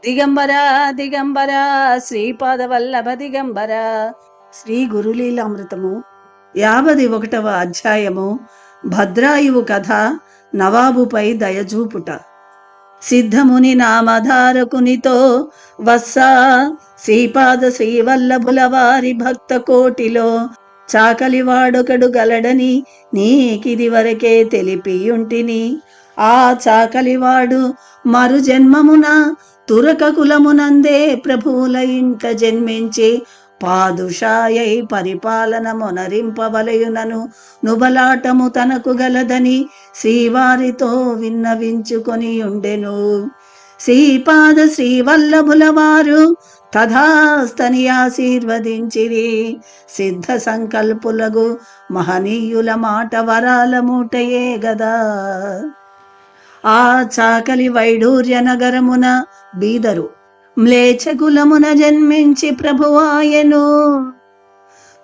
దిగంబర దిగంబర శ్రీపాదవల్లభ దిగంబర. శ్రీ గురులీలామృతము 51వ అధ్యాయము. భద్రాయువు కథ. నవాబుపై దయజూపుట. సిద్ధముని నామధారకునితో వత్సా శ్రీపాద శ్రీవల్లభుల వారి భక్త కోటిలో చాకలివాడొకడు గలడని నీకిది వరకే తెలిపియుంటిని. ఆ చాకలివాడు మరు జన్మమున తురక కులమునందే ప్రభువుల ఇంట జన్మించి పాదుషాయై పరిపాలన మొనరింపవలయునను నుబలాటము తనకు గలదని శ్రీవారితో విన్నవించుకొని ఉండెను. శ్రీపాద శ్రీవల్లభుల వారు తథాస్తని ఆశీర్వదించిరి. సిద్ధ సంకల్పులగు మహనీయుల మాట వరాల మూటయే గదా. ఆ చాకలి వైడూర్య నగరమున బీదరు మ్లేచ్ఛ కులమున జన్మించి ప్రభువాయను.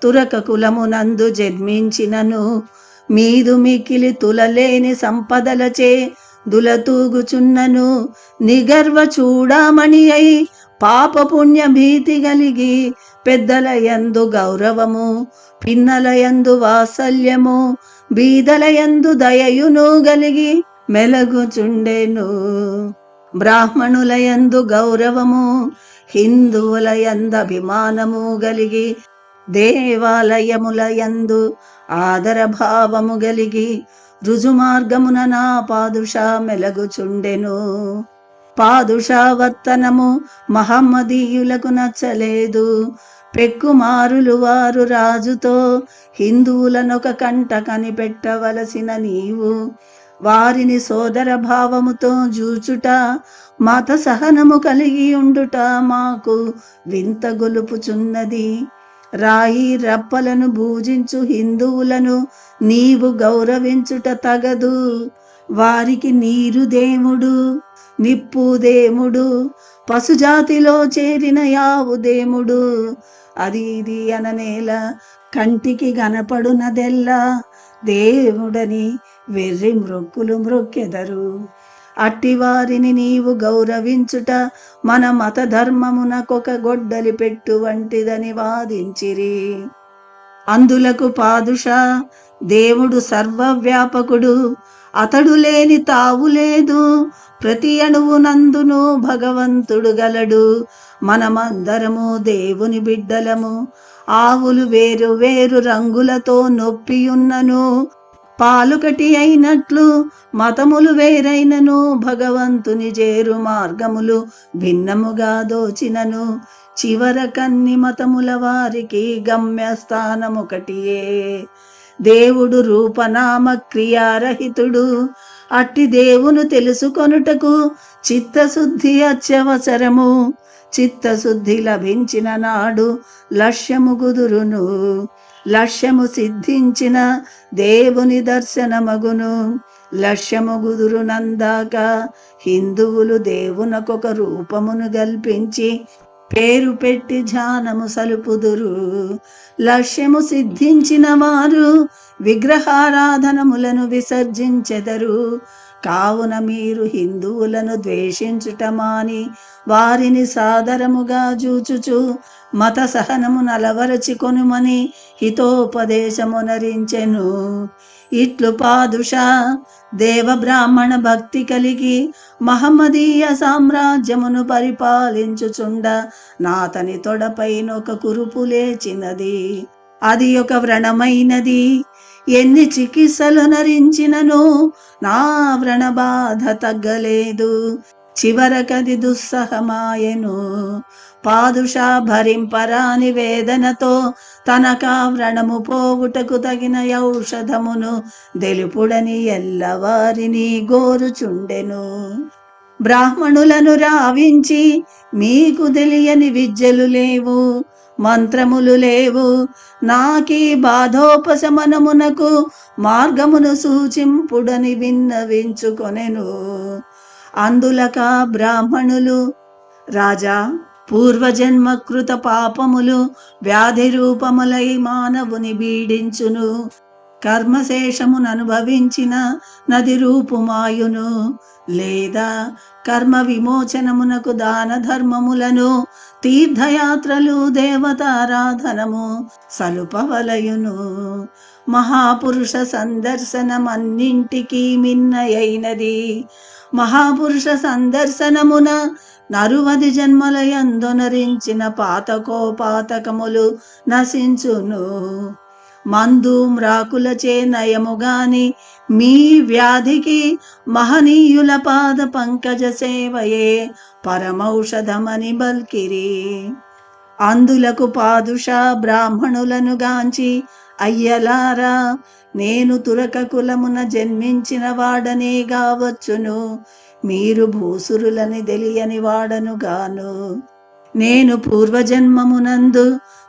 తురక కులమునందు జన్మించినను మీదు మికిలి తులలేని సంపదలచే దులతూగుచున్నను. నిగర్వ చూడామణి అయి పాప పుణ్య భీతి కలిగి పెద్దల యందు గౌరవము, పిన్నల యందు వాత్సల్యము, బీదల యందు దయయును గలిగి మెలగుచుండెను. బ్రాహ్మణుల యందు గౌరవము, హిందువుల యందు అభిమానము గలిగి దేవాలయముల యందు ఆదర భావము గలిగి రుజుమార్గమున నా పాదుషా మెలగుచుండెను. పాదుషా వర్తనము మహమ్మదీయులకు నచ్చలేదు. పెక్కుమారులు వారు రాజుతో హిందువులనొక కంట కనిపెట్టవలసిన నీవు వారిని సోదర భావముతో జూచుట, మత సహనము కలిగి ఉండుట మాకు వింత గొలుపుచున్నది. రాయి రప్పలను పూజించు హిందువులను నీవు గౌరవించుట తగదు. వారికి నీరు దేవుడు, నిప్పు దేవుడు, పశుజాతిలో చేరిన యావు దేవుడు. అది ఇది అననేల కంటికి గనపడునదెల్లా దేవుడని వెర్రి మ్రొక్కులు మ్రొక్కెదరు. అట్టి వారిని నీవు గౌరవించుట మన మత ధర్మమునకొక గొడ్డలి పెట్టు వంటిదని వాదించిరి. అందులకు పాదుషా, దేవుడు సర్వవ్యాపకుడు, అతడు లేని తావు లేదు. ప్రతి అణువునందును భగవంతుడు గలడు. మనమందరము దేవుని బిడ్డలము. ఆవులు వేరు వేరు రంగులతో నొప్పియున్నను పాలుకటి అయినట్లు మతములు వేరైనను భగవంతుని చేరు మార్గములు భిన్నముగా దోచినను చివర కన్ని మతముల వారికి గమ్యస్థానమొకటియే. దేవుడు రూపనామ క్రియారహితుడు. అట్టి దేవును తెలుసుకొనుటకు చిత్తశుద్ధి అత్యవసరము. చిత్తశుద్ధి లభించిన నాడు లక్ష్యము కుదురును. లక్ష్యము సిద్ధించిన దేవుని దర్శనమగును. లక్ష్యము కుదురునందాక హిందువులు దేవునకొక రూపమును కల్పించి పేరు పెట్టి ధ్యానము సలుపుదురు. లక్ష్యము సిద్ధించిన వారు విగ్రహారాధనములను విసర్జించెదరు. కావున మీరు హిందువులను ద్వేషించుట మాని వారిని సాదరముగా జూచుచు మత సహనము నలవరచికొనుమని హితోపదేశమునరించెను. ఇట్లు పాదుషా దేవ బ్రాహ్మణ భక్తి కలిగి మహమ్మదీయ సామ్రాజ్యమును పరిపాలించుచుండ నాతని తొడపైనొక కురుపు లేచినది. అది ఒక వ్రణమైనది. ఎన్ని చికిత్సలు నరించినను నా వ్రణ బాధ తగ్గలేదు. చివరకది దుస్సహమాయెను. పాదుషా భరింపరాని వేదనతో తనకా వ్రణము పోవుటకు తగిన ఔషధమును తెలుపుడని ఎల్లవారిని గోరుచుండెను. బ్రాహ్మణులను రావించి మీకు తెలియని విద్యలు లేవు, మంత్రములు లేవు. నాకీ బాధోపశమనమునకు మార్గమును సూచింపుడని విన్నవించుకొనెను. అందులక బ్రాహ్మణులు, రాజా, పూర్వజన్మకృత పాపములు వ్యాధి రూపములై మానవుని బీడించును. కర్మశేషముననుభవించిన నది రూపుమాయును, లేదా కర్మ విమోచనమునకు దాన ధర్మములను, తీర్థయాత్రలు, దేవతారాధనము సలుపవలయును. మహాపురుష సందర్శనమన్నింటికీ మిన్నయైనది. మహాపురుష సందర్శనమున నరువది జన్మలయందొనరించిన పాతకోపాతకములు నశించును. మందు మ్రాకులచే నయముగాని మీ వ్యాధికి మహనీయుల పాద పంకజ సేవయే పరమౌషధమని బల్కిరి. అందులకు పాదుషా బ్రాహ్మణులను గాంచి, అయ్యలారా, నేను తురక కులమున జన్మించిన వాడనే గావచ్చును, మీరు భూసురులని తెలియని వాడను గాను. నేను పూర్వజన్మమునందు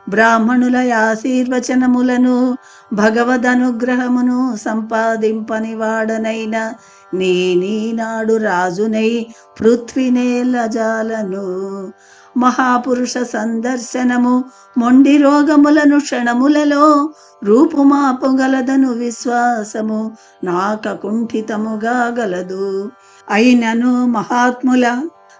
బ్రాహ్మణుల ఆశీర్వచనములను, భగవదనుగ్రహమును సంపాదింపని వాడనైన నేనీనాడు రాజునై పృథ్వీనేలజాలను. మహాపురుష సందర్శనము మొండి రోగములను క్షణములలో రూపుమాపగలదను విశ్వాసము నాకకుంఠితముగా గలదు. అయినను మహాత్ముల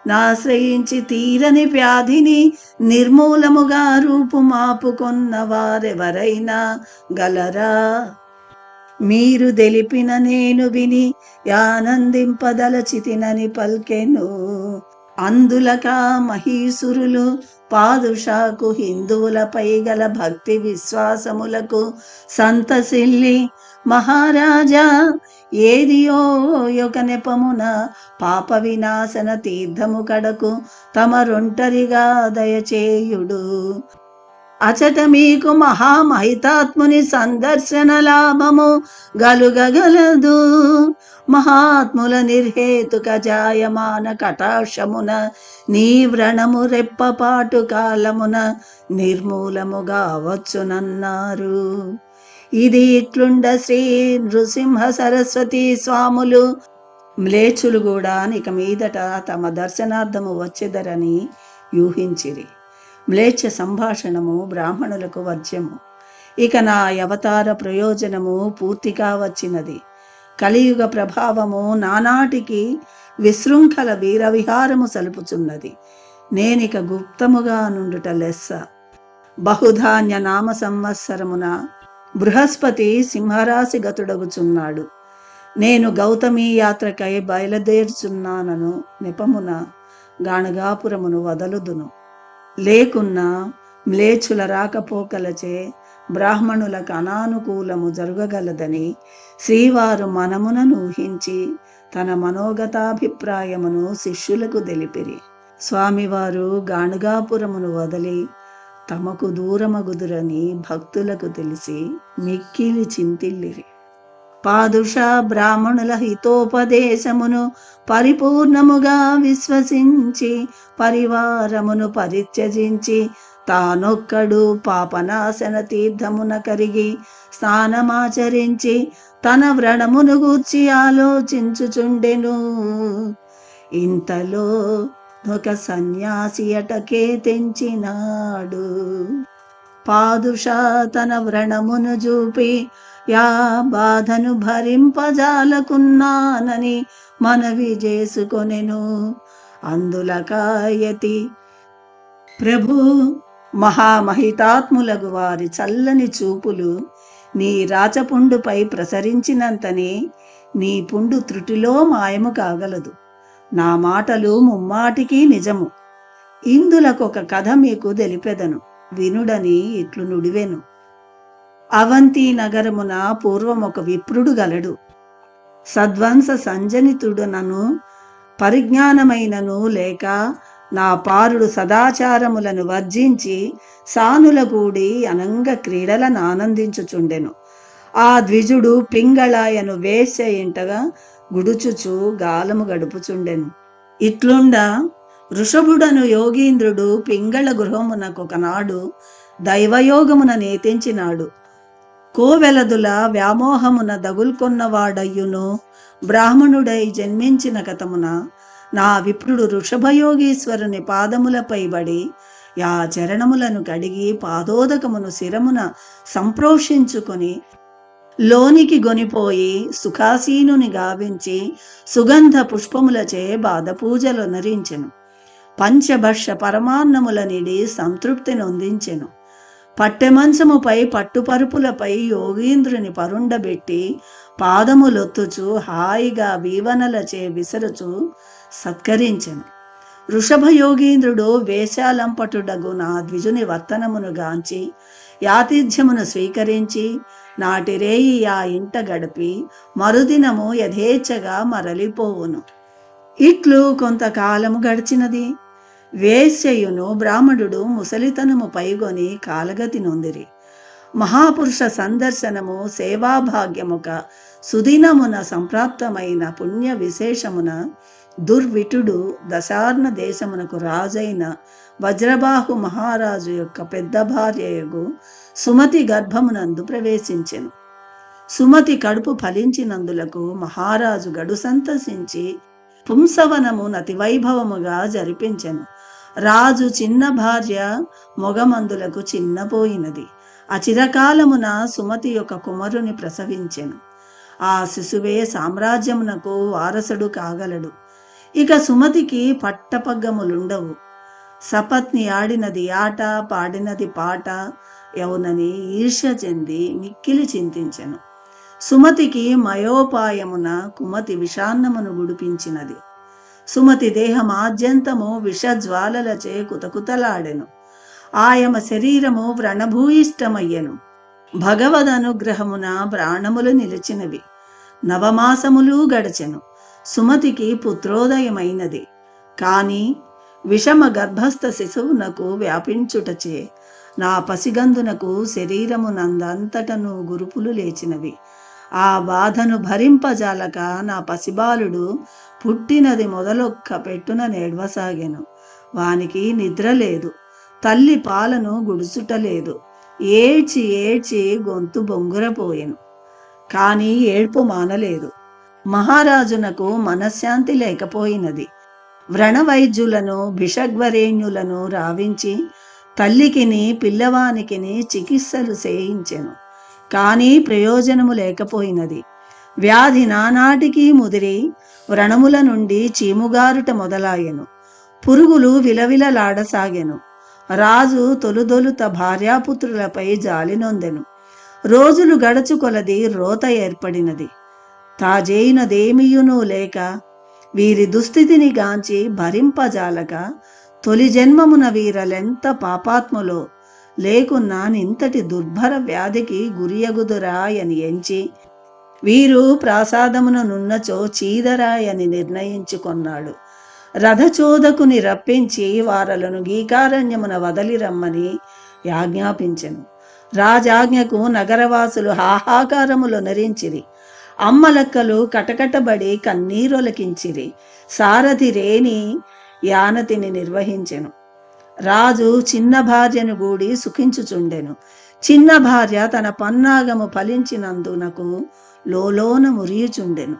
నాశ్రయించి తీరని వ్యాధిని నిర్మూలముగా రూపుమాపుకొన్న వారెవరైనా గలరా? మీరు తెలిపిన నేను విని ఆనందింపదలచితినని పల్కెను. అందులక మహీసురులు పాదుషాకు హిందువులపై గల భక్తి విశ్వాసములకు సంతసిల్లి, మహారాజా, ఏదియో ఒక నెపమున పాప వినాశన తీర్థము కడకు తమరొంటరిగా దయచేయుడు. అచట మీకు మహామహితాత్ముని సందర్శన లాభము గలుగగలదు. మహాత్ముల నిర్హేతుక జాయమాన కటాక్షమున నీ వ్రణము రెప్పపాటు కాలమున నిర్మూలముగా వచ్చునన్నారు. ఇది ఇట్లుండ శ్రీ నృసింహ సరస్వతి స్వాములు మ్లేచ్చులు కూడా ఇక మీదట తమ దర్శనార్థము వచ్చెదరని యూహించిరి. మ్లేచ్ఛ సంభాషణము బ్రాహ్మణులకు వర్జ్యము. ఇక నా అవతార ప్రయోజనము పూర్తిగా వచ్చినది. కలియుగ ప్రభావము నానాటికి విశృంఖల వీరవిహారము సలుపుచున్నది. నేనిక గుప్తముగా నుండుట లెస్స. బహుధాన్య నామ సంవత్సరమున బృహస్పతి సింహరాశి గతుడగుచున్నాడు. నేను గౌతమి యాత్రకై బయలుదేరుచున్నానను నెపమున గాణగాపురమును వదలుదును. లేకున్నా మ్లేచ్చుల రాకపోకలచే బ్రాహ్మణులకు అనానుకూలము జరగగలదని శ్రీవారు మనమునను ఊహించి తన మనోగతాభిప్రాయమును శిష్యులకు తెలిపిరి. స్వామివారు గాణగాపురమును వదలి తమకు దూరమగుదురని భక్తులకు తెలిసి మిక్కిలి చింతిల్లిరి. పాదుషా బ్రాహ్మణుల హితోపదేశమును పరిపూర్ణముగా విశ్వసించి పరివారమును పరిత్యజించి తానొక్కడు పాపనాశన తీర్థమున కరిగి స్నానమాచరించి తన వ్రణమును గూర్చి ఆలోచించుచుండెను. ఇంతలో ఒక సన్యాసి అటకే తెంచినాడు. పాదుషా తన వ్రణమును చూపి, యా బాధను భరింపజాలకున్నానని మనవి చేసుకొనెను. అందులకాయతి, ప్రభు, మహామహితాత్ములగు వారి చల్లని చూపులు నీ రాచపుండుపై ప్రసరించినంతనే నీ పుండు త్రుటిలో మాయము కాగలదు. నా మాటలు ముమ్మాటికి నిజము. ఇందులకొక కథ మీకు తెలిపెదను, వినుడని ఇట్లు నుడివెను. అవంతి నగరమున పూర్వం ఒక విప్రుడు గలడు. సద్వంశ సంజనితుడునను పరిజ్ఞానమైనను లేక నా పారుడు సదాచారములను వర్జించి సానుల కూడి అనంగ క్రీడలను ఆనందించుచుండెను. ఆ ద్విజుడు పింగళాయను వేశ్య ఇంటగా గుడుచుచు గాలము గడుపుచుండెను. ఇట్లుండ వృషభుడను యోగీంద్రుడు పింగళ గృహమునకొకనాడు దైవయోగమున నేతించినాడు. కోవెలదుల వ్యామోహమున దగుల్కొన్నవాడయ్యును బ్రాహ్మణుడై జన్మించిన కతమున నా విప్రుడు వృషభయోగీశ్వరుని పాదములపై బడి యా చరణములను కడిగి పాదోదకమును శిరమున సంప్రోషించుకొని లోనికి గొనిపోయి సుఖాసీనుని గావించి సుగంధ పుష్పములచే బాధపూజలు నరించెను. పంచభర్ష పరమాన్నముల నిడి సంతృప్తి నొందించెను. పట్టెమంచముపై పట్టుపరుపులపై యోగీంద్రుని పరుండబెట్టి పాదములొత్తుచు హాయిగా వీవనలచే విసరుచు సత్కరించెను. వృషభయోగీంద్రుడు వేశాలంపటుడగు నా ద్విజుని వర్తనమును గాంచి యాతిథ్యమును స్వీకరించి నాటిరేయి ఆ ఇంట గడిపి మరుదినము యథేచ్ఛగా మరలిపోవును. ఇట్లు కొంతకాలము గడిచినది. వేశ్యయును బ్రాహ్మణుడు ముసలితనము పైగొని కాలగతి నొందిరి. మహాపురుష సందర్శనము సేవాభాగ్యముక సుదినమున సంప్రాప్తమైన పుణ్య విశేషమున దుర్విటుడు దశార్ణ దేశమునకు రాజైన వజ్రబాహు మహారాజు యొక్క పెద్ద భార్యయగు సుమతి గర్భమునందు ప్రవేశించెను. సుమతి కడుపు ఫలించినందులకు మహారాజు గడు సంతసించి పుంసవనము నతివైభవముగా జరిపించెను. రాజు చిన్న భార్య మొగమందులకు చిన్నపోయినది. అచిరకాలమున సుమతి యొక్క కుమారుని ప్రసవించెను. ఆ శిశువే సామ్రాజ్యమునకు వారసుడు కాగలడు. ఇక సుమతికి పట్టపగ్గములుండవు. సపత్ని ఆడినది ఆట, పాడినది పాట యౌనని ఈర్ష్య చెంది మిక్కిలి చింతించెను. సుమతికి మయోపాయమున కుమతి విషాన్నమును గుడిపించినది. సుమతి దేహమాద్యంతము విషజ్వాలలచే కుతకుతలాడెను. ఆయమ శరీరము వ్రణభూయిష్టమయ్యెను. భగవదనుగ్రహమున ప్రాణములు నిలిచినవి. నవమాసములు గడచెను. సుమతికి పుత్రోదయమైనది. కాని విషమ గర్భస్థ శిశువునకు వ్యాపించుటచే నా పసిగందునకు శరీరమునందంతటను గురుపులు లేచినవి. ఆ బాధను భరింపజాలక నా పసిబాలుడు పుట్టినది మొదలొక్క పెట్టున నేడ్వసాగెను. వానికి నిద్ర లేదు. తల్లి పాలను గుడుచుటలేదు. ఏడ్చి ఏడ్చి గొంతు బొంగురపోయెను. కాని ఏడ్పు మానలేదు. మహారాజునకు మనశ్శాంతి లేకపోయినది. వ్రణవైద్యులను భిషగ్వరేణ్యులను రావించి తల్లికిని పిల్లవానికిని చికిత్సలు చేయించెను. కానీ ప్రయోజనము లేకపోయినది. వ్యాధి నానాటికి ముదిరి వ్రణముల నుండి చీముగారుట మొదలాయెను. పురుగులు విలవిలలాడసాగెను. రాజు తొలుదొలుత భార్యాపుత్రులపై జాలినొందెను. రోజులు గడచు కొలది రోత ఏర్పడినది. తాజేయునదేమియునూ లేక వీరి దుస్థితిని గాంచి భరింపజాలక తొలి జన్మమున వీరలెంత పాపాత్ములో లేకున్నా నింతటి దుర్భర వ్యాధికి గురియగుదురాయని ఎంచి వీరు ప్రాసాదమున నున్నచో చీదరాయని నిర్ణయించుకొన్నాడు. రథచోదకుని రప్పించి వారలను గీకారణ్యమున వదలి రమ్మని యాజ్ఞాపించెను. రాజాజ్ఞకు నగరవాసులు హాహాకారములు నరించిరి. అమ్మలక్కలు కటకటబడి కన్నీరొలకించిరి. సారథి రేణి యానతిని నిర్వహించెను. రాజు చిన్న భార్యను గూడి సుఖించుచుండెను. చిన్న భార్య తన పన్నాగము ఫలించినందునకు లోలోన మురియుచుండెను.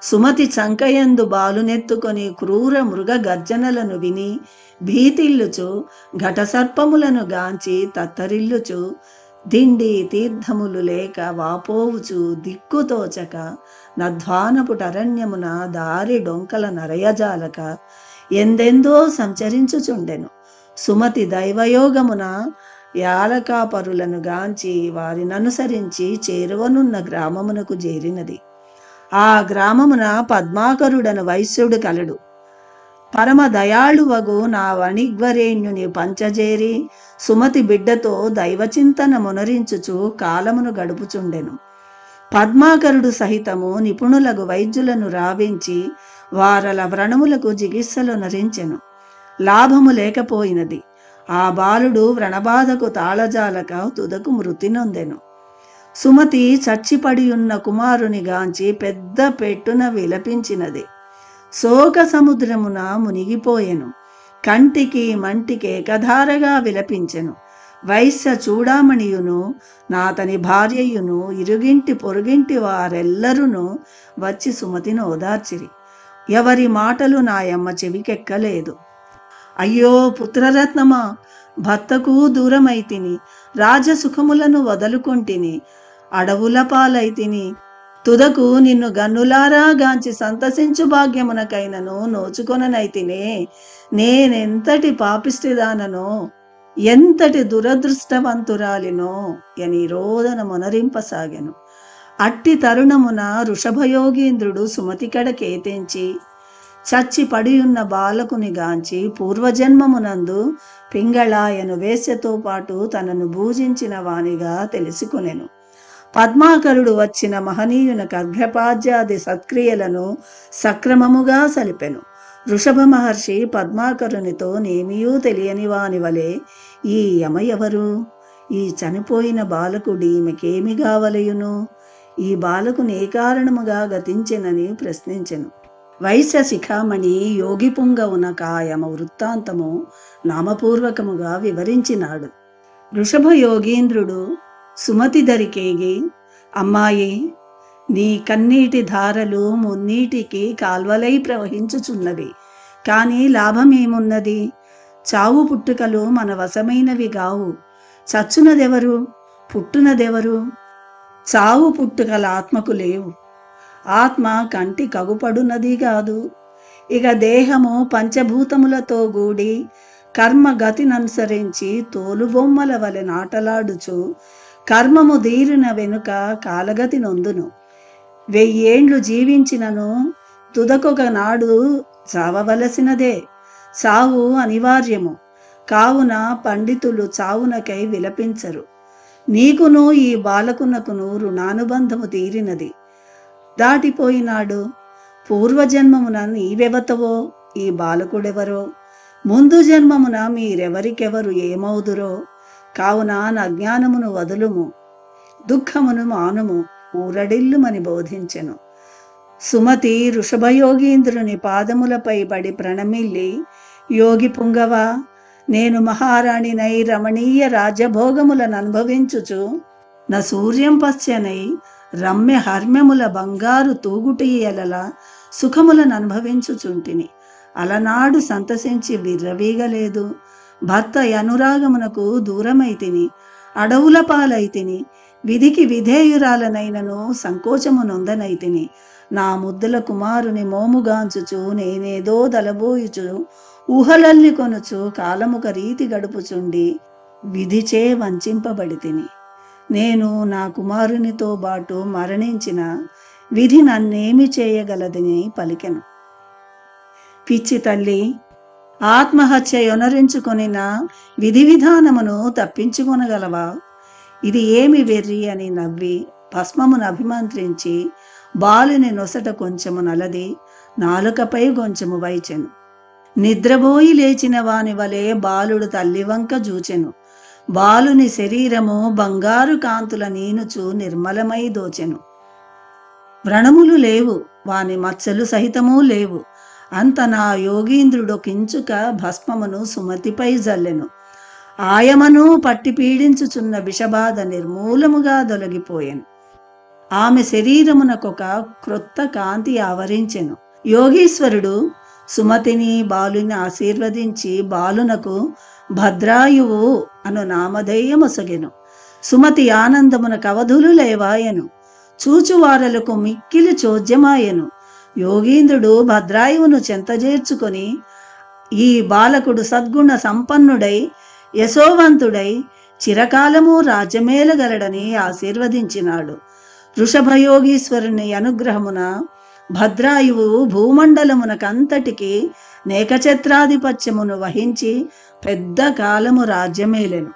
సుమతి చంకయందు బాలునెత్తుకొని క్రూర మృగ గర్జనలను విని భీతిల్లుచు ఘటసర్పములను గాంచి తత్తరిల్లుచు దిండి తీర్థములు లేక వాపోవుచు దిక్కుతోచక నధ్వానపుటరణ్యమున దారి డొంకల నరయజాలక ఎందెందో సంచరించుచుండెను. సుమతి దైవయోగమున యాలకాపరులను గాంచి వారిననుసరించి చేరువనున్న గ్రామమునకు చేరినది. ఆ గ్రామమున పద్మాకరుడను వైశ్యుడు కలడు. పరమ దయాళువగు నా వణిగ్వరేణ్యుని పంచజేరి సుమతి బిడ్డతో దైవచింతన మునరించుచు కాలమును గడుపుచుండెను. పద్మాకరుడు సహితము నిపుణులగు వైద్యులను రావించి వారల వ్రణములకు చికిత్సలు నరించెను. లాభము లేకపోయినది. ఆ బాలుడు వ్రణబాధకు తాళజాలక తుదకు మృతి నొందెను. సుమతి చచ్చిపడియున్న కుమారుని గాంచి పెద్ద పెట్టున విలపించినది. శోక సముద్రమున మునిగిపోయెను. కంటికి మంటికి ఏకధారగా విలపించెను. వైశ్య చూడామణియును నాతని భార్యయును ఇరుగింటి పొరుగింటి వారెల్లరూ వచ్చి సుమతిని ఓదార్చిరి. ఎవరి మాటలు నాయమ్మ చెవికెక్కలేదు. అయ్యో పుత్రరత్నమా, భర్తకు దూరమైతిని, రాజసుఖములను వదులుకొంటిని, అడవుల పాలైతిని. తుదకు నిన్ను గన్నులారా గాంచి సంతసించు భాగ్యమునకైనను నోచుకొననైతినే. నేనెంతటి పాపిష్టిదాననో, ఎంతటి దురదృష్టవంతురాలినో అని రోదన మొనరింపసాగెను. అట్టి తరుణమున వృషభయోగీంద్రుడు సుమతికడ కేతించి చచ్చి పడియున్న బాలకుని గాంచి పూర్వజన్మమునందు పింగళాయను వేశ్యతో పాటు తనను భూజించిన వానిగా తెలుసుకొనెను. పద్మాకరుడు వచ్చిన మహనీయునకు అర్ఘ్యపాద్యాది సత్క్రియలను సక్రమముగా సలిపెను. వృషభ మహర్షి పద్మాకరునితో నేమియూ తెలియని వాని వలె, ఈ యమ ఎవరు? ఈ చనిపోయిన బాలకుడి ఈమెకేమి గావలయును? ఈ బాలకుని ఏ కారణముగా గతించెనని ప్రశ్నించెను. వైశ్య శిఖామణి యోగి పుంగవున కాయమ వృత్తాంతము నామపూర్వకముగా వివరించినాడు. వృషభ యోగీంద్రుడు సుమతి దరికేగి, అమ్మాయి, నీ కన్నీటి ధారలు మున్నీటికి కాల్వలై ప్రవహించుచున్నవి. కానీ లాభమేమున్నది? చావు పుట్టుకలు మన వశమైనవి గావు. చచ్చునదెవరు? పుట్టునదెవరు? చావు పుట్టుకల ఆత్మకు లేవు. ఆత్మ కంటి కగుపడునది కాదు. ఇక దేహము పంచభూతములతో గూడి కర్మ గతిననుసరించి తోలుబొమ్మల వలె నాటలాడుచు కర్మము దీరిన వెనుక కాలగతి నొందును. 1000 ఏండ్లు జీవించినను తుదకొక నాడు చావవలసినదే. చావు అనివార్యము. కావున పండితులు చావునకై విలపించరు. నీకును ఈ బాలకునకును రుణానుబంధము తీరినది. దాటిపోయినాడు. పూర్వజన్మమున నీవెవతవో, ఈ బాలకుడెవరో, ముందు జన్మమున మీరెవరికెవరు ఏమవుదురో. కావున అజ్ఞానమును వదులుము, దుఃఖమును మానుము, ఊరడిల్లుమని బోధించెను. సుమతి వృషభయోగీంద్రుని పాదములపై పడి ప్రణమిల్లి, యోగి పుంగవా, నేను మహారాణినై రమణీయ రాజ్యభోగములను అనుభవించుచు నా సూర్యం పశ్చనై రమ్య హర్మ్యముల బంగారు తూగుటియలల సుఖములను అనుభవించుచుంటిని. అలనాడు సంతసించి విర్రవీగలేదు. భర్త అనురాగమునకు దూరమైతిని, అడవుల పాలైతిని, విధికి విధేయురాలనైనను సంకోచము నొందనైతిని. నా ముద్దుల కుమారుని మోముగాంచుచు నేనేదో దలబోయుచు ఊహలల్లి కొనుచు కాలముక రీతి గడుపుచుండి విధిచే వంచింపబడితిని. నేను నా కుమారునితో బాటు మరణించిన విధి నన్నేమి చేయగలదని పలికెను. పిచ్చి తల్లి, ఆత్మహత్య యొనరించుకొనిన విధి విధానమును తప్పించుకొనగలవా? ఇది ఏమి వెర్రి అని నవ్వి భస్మమును అభిమంత్రించి బాలుని నొసట కొంచెము నలది నాలుకపై కొంచెము వైచెను. నిద్రపోయి లేచిన వాని వలె బాలుడు తల్లివంక జూచెను. బాలుని శరీరము బంగారు కాంతుల నీనుచు నిర్మలమై దోచెను. వ్రణములు లేవు, వాని మచ్చలు సహితమూ లేవు. అంత నా యోగీంద్రుడు కించుక భస్మమును సుమతిపై జల్లెను. ఆయమను పట్టి పీడించుచున్న విషబాధ నిర్మూలముగా దొలగిపోయెను. ఆమె శరీరమునకొక క్రొత్త కాంతి ఆవరించెను. యోగీశ్వరుడు సుమతిని బాలుని ఆశీర్వదించి బాలునకు భద్రాయువు అను నామధేయమొసగెను. సుమతి ఆనందమున కవధులు లేవాయెను. చూచువారలకు మిక్కిలి చోద్యమాయెను. యోగీంద్రుడు భద్రాయువును చెంతజేర్చుకొని, ఈ బాలకుడు సద్గుణ సంపన్నుడై యశోవంతుడై చిరకాలము రాజ్యమేలగలడని ఆశీర్వదించినాడు. వృషభయోగీశ్వరుని అనుగ్రహమున భద్రాయువు భూమండలమునకంతటికి నేకఛత్రాధిపత్యమును వహించి పెద్ద కాలము రాజ్యమేలెను.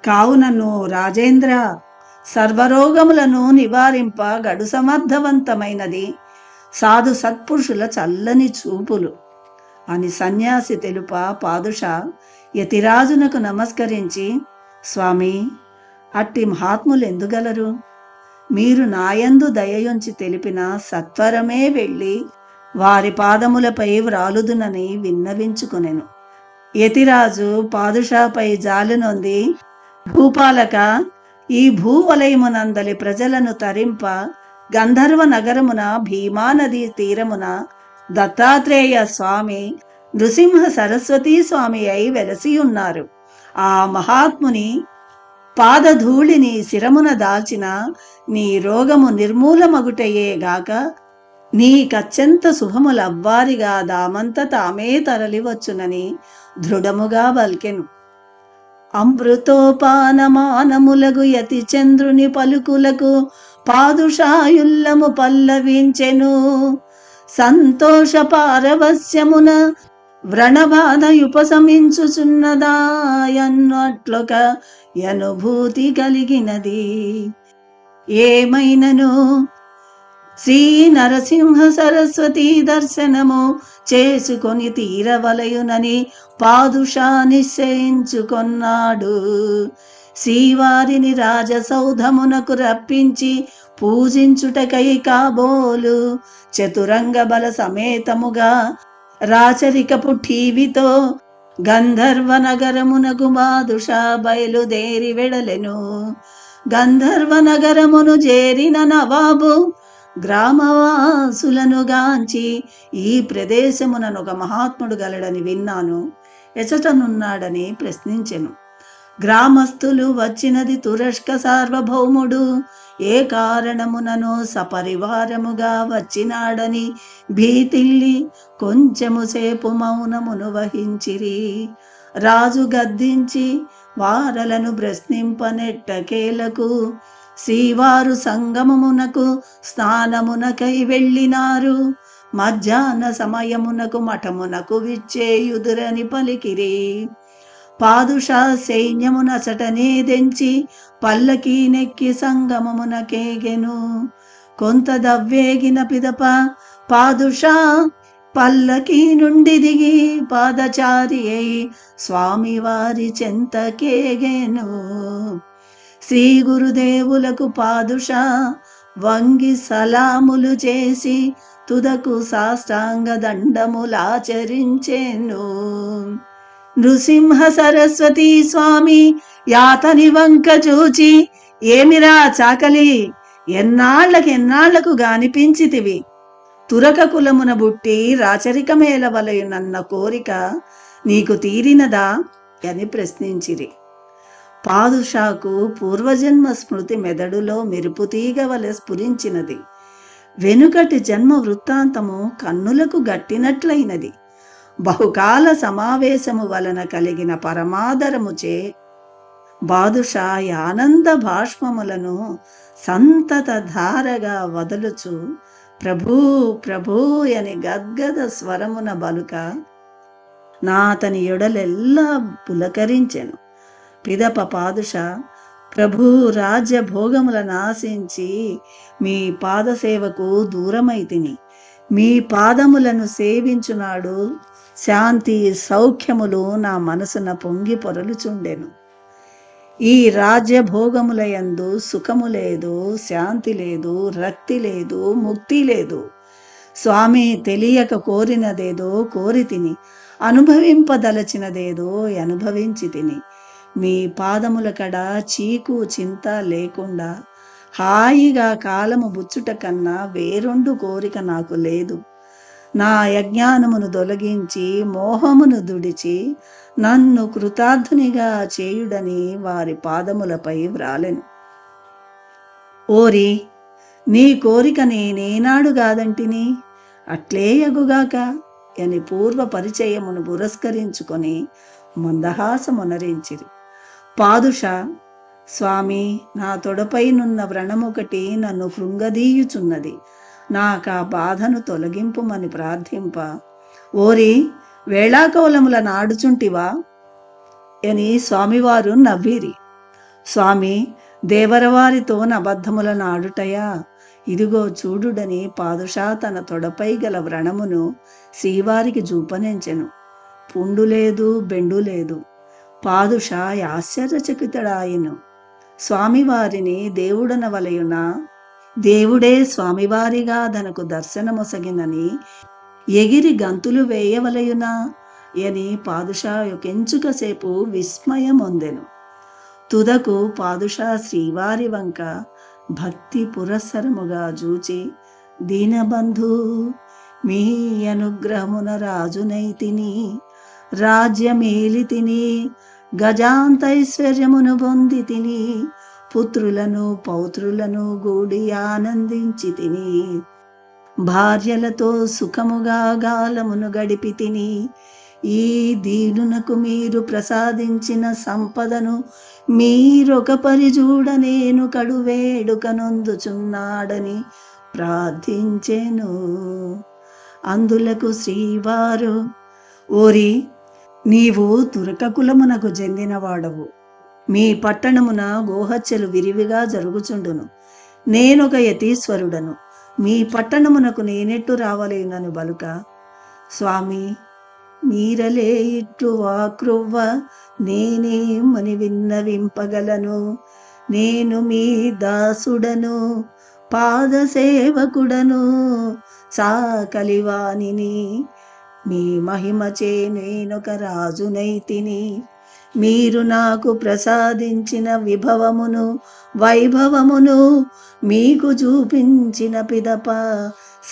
కావునను రాజేంద్ర, సర్వరోగములను నివారింప గడు సమర్థవంతమైనది సాధు సత్పురుషుల చల్లని చూపులు అని సన్యాసి తెలుప పాదుషా యతిరాజునకు నమస్కరించి, స్వామి, అట్టి మహాత్ములు ఎందుగలరు? మీరు నాయందు దయయుంచి తెలిపిన సత్వరమే వెళ్ళి వారి పాదములపై వ్రాలుదునని విన్నవించుకొనెను. యతిరాజు పాదుషాపై జాలి నొంది, భూపాలక, ఈ భూవలయమునందలి ప్రజలను తరింప గంధర్వ నగరమున భీమా నదీ తీరమున దత్తాత్రేయ స్వామి, నృసింహ సరస్వతీ స్వామి అయి వెలసియున్నారు. ఆ మహాత్ముని పాదధూళిని శిరమున దాల్చిన నీ రోగము నిర్మూలమగుటయేగాక నీ కచ్చెంత శుభములవ్వారిగా దామంత తామే తరలివచ్చునని దృఢముగా బల్కెను. అమృతోపానమానములగు యతి చంద్రుని పలుకులకు పాదుషాయుల్లము పల్లవించెను. సంతోష పారవస్యమున వ్రణబాధయుపశమించుచున్నదాయన్నట్లొక అనుభూతి కలిగినది. ఏమైనను శ్రీ నరసింహ సరస్వతి దర్శనము చేసుకొని తీరవలయునని పాదుషా నిశ్చయించుకొన్నాడు. శ్రీవారిని రాజసౌధమునకు రప్పించి పూజించుటకై కాబోలు చతురంగ బల సమేతముగా రాచరికపు ఠీవితో గంధర్వ నగరమునకు బాదుషా బయలుదేరి వెడలెను. గంధర్వ నగరమును చేరిన నవాబు గ్రామవాసులను గాంచి, ఈ ప్రదేశముననొక మహాత్ముడు గలడని విన్నాను, ఎచటనున్నాడని ప్రశ్నించెను. గ్రామస్థులు వచ్చినది తురష్క సార్వభౌముడు ఏ కారణముననో సపరివారముగా వచ్చినాడని భీతిల్లి కొంచెము సేపు మౌనమును వహించిరి. రాజు గద్దించి వారలను ప్రశ్నింపనెట్టకేలకు శ్రీవారు సంగమమునకు స్నానమునకై వెళ్ళినారు. మధ్యాహ్న సమయమునకు మఠమునకు విచ్చేయుదురని పలికిరి. పాదుషా సైన్యమునచటనే దెంచి పల్లకీ నెక్కి సంగమమునకేగెను. కొంత దవ్వేగిన పిదప పాదుషా పల్లకీ నుండి దిగి పాదచారి అయి స్వామివారి చెంతకేగెను. శ్రీ గురుదేవులకు పాదుషా వంగి సలాములు చేసి తుదకు సాష్టాంగ దండములాచరించెను. నృసింహ సరస్వతి స్వామి యాతని వంక చూచి, ఏమిరా చాకలి, ఎన్నాళ్లకు గానిపించితివి? తురక కులమున బుట్టి రాచరికమేలవలయునన్న కోరిక నీకు తీరినదా అని ప్రశ్నించిరి. పాదుషాకు పూర్వజన్మ స్మృతి మెదడులో మెరుపుతీగ వలె స్ఫురించినది. వెనుకటి జన్మ వృత్తాంతము కన్నులకు గట్టినట్లయినది. బహుకాల సమావేశము వలన కలిగిన పరమాదరముచే బాదుషా ఆనంద భాష్మములను సంతత ధారగా వదలుచు ప్రభూ ప్రభూ అని గద్గద స్వరమున బలుక నాతని యొడలెల్లా పులకరించెను. పిదప పాదుషా, ప్రభు రాజ్య భోగములను ఆశించి మీ పాదసేవకు దూరమైతిని. మీ పాదములను సేవించునాడు శాంతి సౌఖ్యములు నా మనసున పొంగి పొరలుచుండెను. ఈ రాజ్య భోగములయందు సుఖము లేదు, శాంతి లేదు, రక్తి లేదు, ముక్తి లేదు. స్వామి తెలియక కోరినదేదో కోరి తిని, అనుభవింపదలచినదేదో అనుభవించి తిని. మీ పాదముల కడ చీకు చింత లేకుండా హాయిగా కాలము బుచ్చుట కన్నా వేరొండు కోరిక నాకు లేదు. నా యజ్ఞానమును దొలగించి మోహమును దుడిచి నన్ను కృతార్థునిగా చేయుడని వారి పాదములపై వ్రాలెను. ఓరి, నీ కోరిక నేనేనాడు కాదంటిని, అట్లేయగుగాక అని పూర్వ పరిచయమును పురస్కరించుకొని మందహాసమునరించిరి. పాదుషా, స్వామి, నా తొడపైనున్న వ్రణమొకటి నన్ను కృంగదీయుచున్నది. నాకా బాధను తొలగింపుమని ప్రార్థింప. ఓరి, వేళాకోలముల నాడుచుంటివా అని స్వామివారు నవ్విరి. స్వామి, దేవరవారితో నబద్ధముల నాడుటయా? ఇదిగో చూడుడని పాదుషా తన తొడపై గల వ్రణమును శ్రీవారికి చూపనెంచెను. పుండు లేదు, బెండు లేదు. పాదుషా ఆశ్చర్యచకితుడాయెను. స్వామివారిని దేవుడనవలయున దేవుడే స్వామివారిగా తనకు దర్శనమొసగినని ఎగిరి గంతులు వేయవలయునా అని పాదుషా యొకెంచుకసేపు విస్మయమొందెను. తుదకు పాదుషా శ్రీవారి వంక భక్తి పురస్సరముగా జూచి, దీనబంధు, మీ అనుగ్రహమున రాజునైతిని, రాజ్యమేలితిని, గజాంతైశ్వర్యమును పొంది తిని, పుత్రులను పౌత్రులను గూడి ఆనందించి తిని, భార్యలతో సుఖముగా గాలమును గడిపి తిని, ఈ దీనునకు మీరు ప్రసాదించిన సంపదను మీరొక పరిజూడ నేను కడు వేడుకనొందుచున్నాడని ప్రార్థించెను. అందులకు శ్రీవారు, ఓరి, నీవు తురక కులమునకు చెందినవాడవు. మీ పట్టణమున గోహత్యలు విరివిగా జరుగుచుండును. నేనొక యతీశ్వరుడను. మీ పట్టణమునకు నేనెట్టు రావలేనను బలుక, స్వామి మీరలే ఇట్లు వాక్రువ్వ నేనేమని విన్నవింపగలను. నేను మీ దాసుడను, పాదసేవకుడను, సాకలివానిని. మీ మహిమచే నేనొక రాజునైతిని. మీరు నాకు ప్రసాదించిన విభవమును వైభవమును మీకు చూపించిన పిదప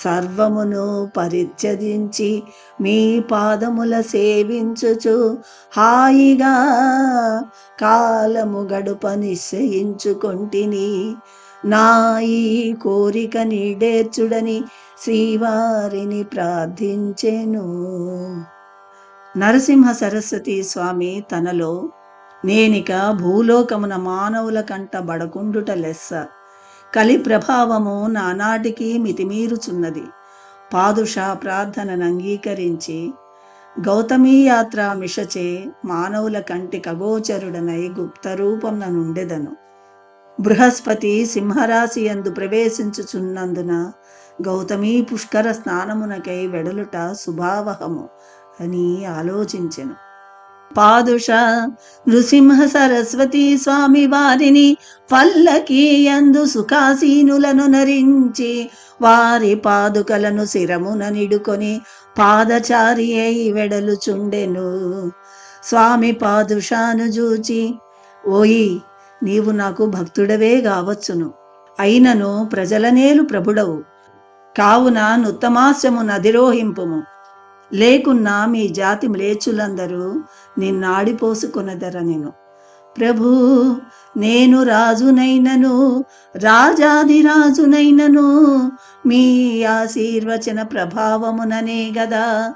సర్వమును పరిత్యజించి మీ పాదముల సేవించుచు హాయిగా కాలము గడుప నిశ్చయించుకొంటిని. నా ఈ కోరిక నీడేర్చుడని శ్రీవారిని ప్రార్థించెను. నరసింహ సరస్వతి స్వామి తనలో, నేనిక భూలోకమున మానవుల కంట బడకుండుట లెస్స. కలి ప్రభావము నానాటికి మితిమీరుచున్నది. పాదుషా ప్రార్థనను అంగీకరించి గౌతమీ యాత్ర మిషచే మానవుల కంటి కగోచరుడనై గుప్త రూపంన నుండెదను. బృహస్పతి సింహరాశి యందు ప్రవేశించుచున్నందున గౌతమీ పుష్కర స్నానమునకై వెడలుట శుభావహము అని ఆలోచించెను. పాదుష నృసింహ సరస్వతి స్వామి వారిని పల్లకి యందు సుఖాసీనులను నరించి వారి పాదుకలను శిరమున నిడుకొని పాదచారి అయి వెడలుచుండెను. స్వామి పాదుషాను చూచి, ఓయి, నీవు నాకు భక్తుడవే కావచ్చును, అయినను ప్రజలనేలు ప్రభుడవు. కావున నుత్తమాస్యము నధిరోహింపుము, లేకున్నా మీ జాతి మ్లేచ్చులందరూ నిన్నాడిపోసుకొనెదరనెను. ప్రభూ, నేను రాజునైనను రాజాదిరాజునైనను మీ ఆశీర్వచన ప్రభావముననే గదా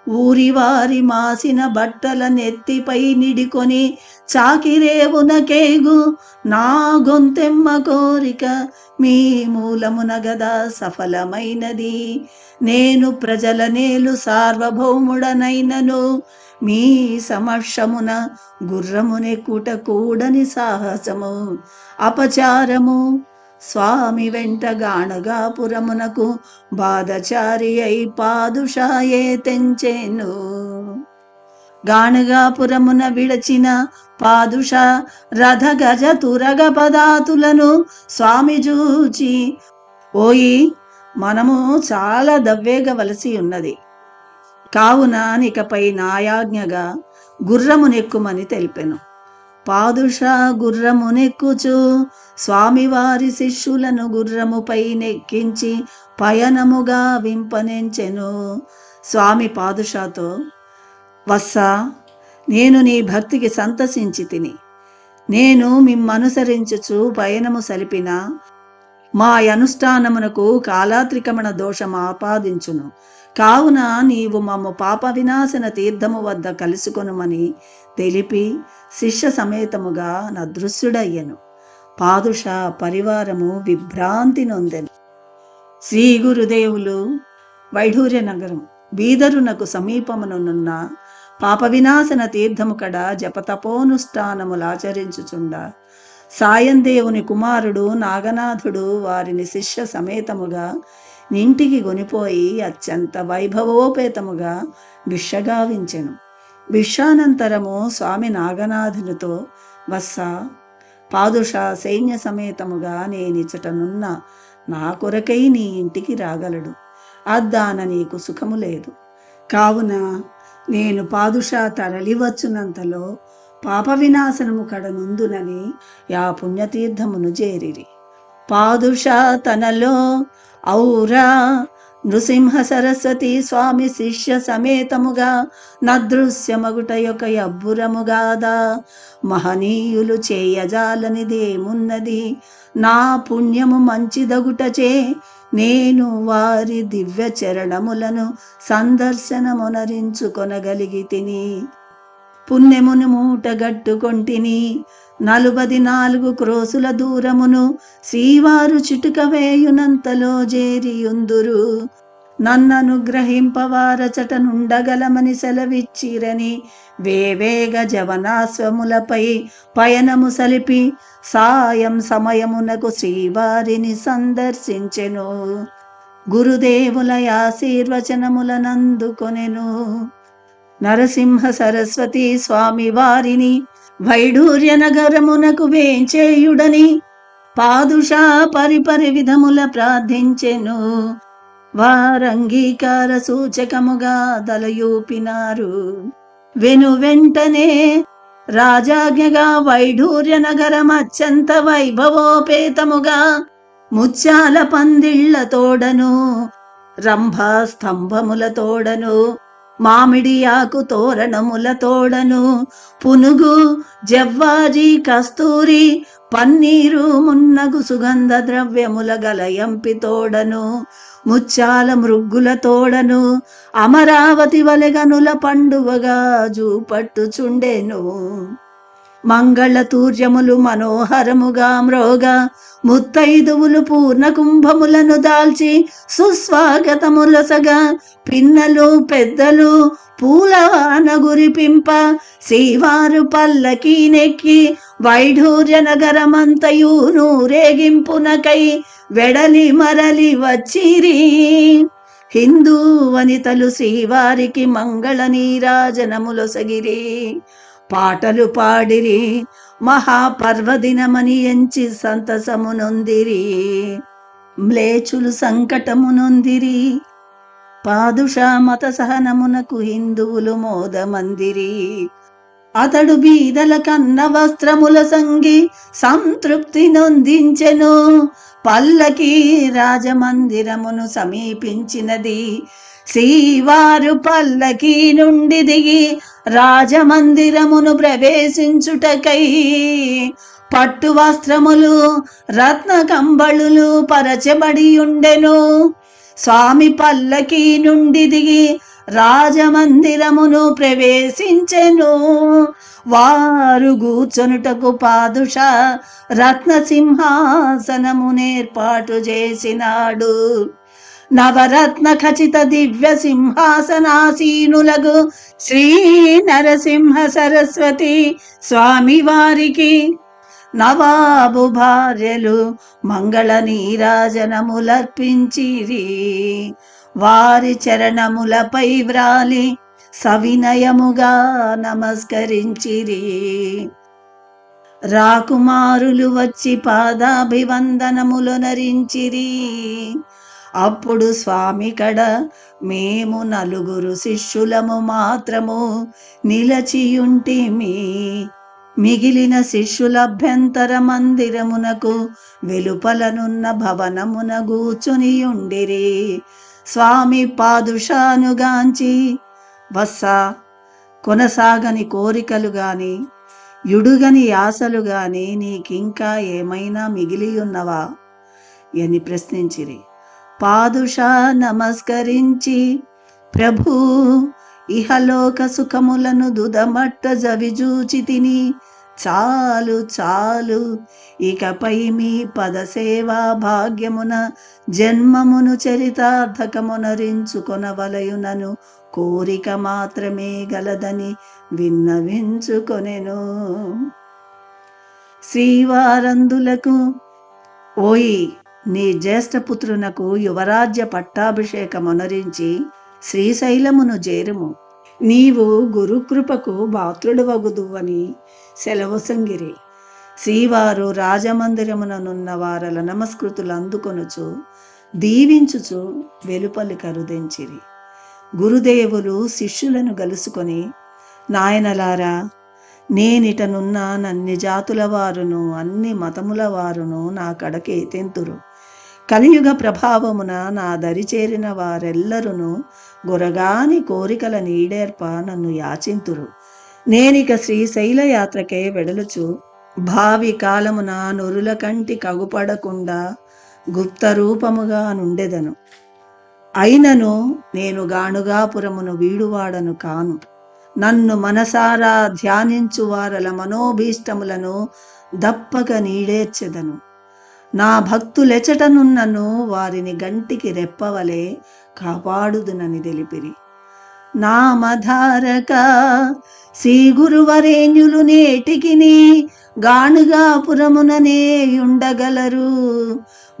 ఊరివారి మాసిన బట్టల నెత్తిపై నిడికొని చాకిరేవునకేగు నా గొంతెమ్మ కోరిక మీ మూలమున గదా సఫలమైనది. నేను ప్రజల నేలు సార్వభౌముడనైనను మీ సమక్షమున గుర్రమునెక్కుట కూడని సాహసము అపచారము. స్వామి వెంట గాణగాపురమునకు బాధచారి అయి పాదుషాయే తెంచెను. గాణగాపురమున విడచిన పాదుష రథ గజ తురగ పదాతులను స్వామి చూచి, ఓయి, మనము చాలా దవ్వేగవలసి ఉన్నది. కావున ఇకపై నాయాజ్ఞగా గుర్రమునెక్కుమని తెలిపెను. పాదుష గుర్రమునెక్కుచు స్వామివారి శిష్యులను గుర్రముపై నెక్కించి పయనముగా వింపనెంచెను. స్వామి పాదుషాతో, వత్సా, నేను నీ భక్తికి సంతసించి తిని. నేను మిమ్మనుసరించుచు పయనము సలిపిన మా అనుష్ఠానమునకు కాలాత్రికమణ దోషం ఆపాదించును. కావున నీవు మమ్ము పాప వినాశన తీర్థము వద్ద కలుసుకొనుమని తెలిపి శిష్య సమేతముగా నదృశ్యుడయ్యను. పాదుష పరివారము విభ్రాంతి నొందెను. శ్రీ గురుదేవులు వైఢూర్య నగరం బీదరునకు సమీపమునున్న పాప వినాశన తీర్థము కడ జపతపోనుష్ఠానములాచరించుచుండ సాయందేవుని కుమారుడు నాగనాథుడు వారిని శిష్య సమేతముగా ఇంటికి కొనిపోయి అత్యంత వైభవోపేతముగా భిక్షగావించెను. భిక్షానంతరము స్వామి నాగనాథునితో, వత్సా, పాదుష సైన్య సమేతముగా నేనిచటనున్న నా కొరకై నీ ఇంటికి రాగలడు. అద్దాన నీకు సుఖము లేదు. కావున నేను పాదుష తరలివచ్చునంతలో పాప వినాశనము కడనుందునని యా పుణ్యతీర్థమును చేరిరి. పాదుష తనలో, ఔరా, నృసింహ సరస్వతి స్వామి శిష్య సమేతముగా నదృశ్యమగుట యొక్క అబ్బురముగాదా మహనీయులు చేయజాలనిదేమున్నది నా పుణ్యము మంచిదగుటచే నేను వారి దివ్య చరణములను సందర్శనమునరించుకొనగలిగి తిని పుణ్యమును మూటగట్టుకొంటిని 44 క్రోసుల దూరమును శ్రీవారు చిటుక వేయునంతలో చేరియుందురు నన్ననుగ్రహింపవారచట నుండగలమని సెలవిచ్చిరని వేవేగ జవనాశ్వములపై పయనము సలిపి సాయం సమయమునకు శ్రీవారిని సందర్శించెను గురుదేవుల ఆశీర్వచనములనందుకొనెను నరసింహ సరస్వతి స్వామి వారిని వైడూర్య నగరమునకు వేంచేయుడని పాదుషా పరిపరి విధముల ప్రార్థించెను వారంగీకార సూచకముగా దలయూపినారు వెంటనే రాజాజ్ఞగా వైడూర్య నగరం అత్యంత వైభవోపేతముగా ముత్యాల పందిళ్ల తోడను రంభా స్తంభముల తోడను మామిడి ఆకు తోరణముల తోడను పునుగు జవ్వాజి కస్తూరి పన్నీరు మున్నగు సుగంధ ద్రవ్యముల గలయంపి తోడను ముత్యాల మృగ్గుల తోడను అమరావతి వలెగనుల పండువగా జూపట్టుచుండెను మంగళ తూర్యములు మనోహరముగా మ్రోగ ముత్తైదువులు పూర్ణ కుంభములను దాల్చి సుస్వాగతములసగా పిన్నలు పెద్దలు పూలవాన గురిపింప శ్రీవారు పల్లకి నెక్కి వైఢూర్య నగరమంతయు నూరేగింపునకై వెడలి మరలి వచ్చిరి హిందూ వనితలు శ్రీవారికి మంగళ నీరాజనములొసగిరి పాటలు పాడిరి మహాపర్వదినమని ఎంచి సంతసమునొందిరి మ్లేచులు సంకటమునొందిరి పాదుషా మత సహనమునకు హిందువులు మోదమందిరి అతడు బీదల కన్న వస్త్రముల సంగి సంతృప్తి నొందించెను పల్లకి రాజమందిరమును సమీపించినది శ్రీవారు పల్లకి నుండి దిగి రాజమందిరమును ప్రవేశించుటకై పట్టు వస్త్రములు రత్న కంబళులు పరచబడి ఉండెను స్వామి పల్లకి నుండి దిగి రాజమందిరమును ప్రవేశించెను వారు కూర్చొనుటకు పాదుష రత్న సింహాసనమునేర్పాటు చేసినాడు నవరత్న ఖచిత దివ్య సింహాసనాసీనులకు శ్రీ నరసింహ సరస్వతి స్వామి వారికి నవాబు భార్యలు మంగళ నీరాజనములర్పించిరి వారి చరణములపై వ్రాలి సవినయముగా నమస్కరించిరి రాకుమారులు వచ్చి పాదాభివందనములు నరించిరి అప్పుడు స్వామి కడ మేము 4 శిష్యులము మాత్రము నిలచియుంటిమి మిగిలిన శిష్యులభ్యంతర మందిరమునకు వెలుపలనున్న భవనమున గూచునియుండిరి స్వామి పాదుషానుగాంచి వస్సా కొనసాగని కోరికలు గాని యుడుగని ఆశలు గాని నీకింకా ఏమైనా మిగిలియున్నవా అని ప్రశ్నించిరి పాదుషా నమస్కరించి ప్రభు ఇహలోక సుఖములను దుదమట్ట జవిజూచి తిని చాలు చాలు ఇకపై మీ పదసేవా భాగ్యమున జన్మమును చరితార్థకమునరించుకొనవలయునను కోరిక మాత్రమే గలదని విన్నవించుకొనెను శ్రీవారందులకు ఓయి నీ జ్యేష్ఠపుత్రునకు యువరాజ్య పట్టాభిషేకమునరించి శ్రీశైలమును చేరుము నీవు గురుకృపకు పాత్రుడవగుదువని సెలవుసంగిరి శ్రీవారు రాజమందిరముననున్న వారల నమస్కృతులు అందుకొనుచు దీవించుచు వెలుపలి కరుదించిరి గురుదేవులు శిష్యులను గలుసుకొని నాయనలారా నేనిటనున్న నన్ని జాతుల వారును అన్ని మతముల వారును నా కడకే తెంతురు కలియుగ ప్రభావమున నా దరి చేరిన వారెల్లరును గురగాని కోరికల నీడేర్ప నన్ను యాచింతురు. నేనిక శ్రీశైల యాత్రకే వెడలుచు భావి కాలమున నురుల కంటి కగుపడకుండా గుప్త రూపముగా నుండెదను. అయినను నేను గాణుగాపురమును వీడువాడను కాను. నన్ను మనసారా ధ్యానించు వారల మనోభీష్టములను దప్పక నీడేర్చెదను. నా భక్తులెచటనున్నను వారిని గంటికి రెప్పవలే కాపాడుదునని తెలిపిరి. నామధారక శ్రీ గురువరేణ్యులు నేటికిని గాణుగాపురముననే ఉండగలరు.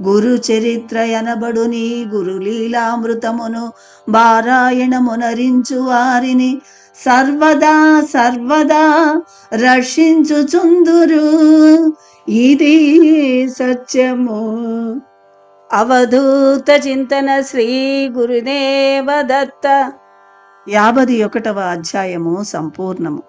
గురు చరిత్ర ఎనబడుని గురులీలామృతమును పారాయణమునరించు వారిని సర్వదా సర్వదా రక్షించుచుందురు. ఇది సత్యము. అవధూత చింతన శ్రీ గురుదేవ దత్త. 51వ అధ్యాయము సంపూర్ణము.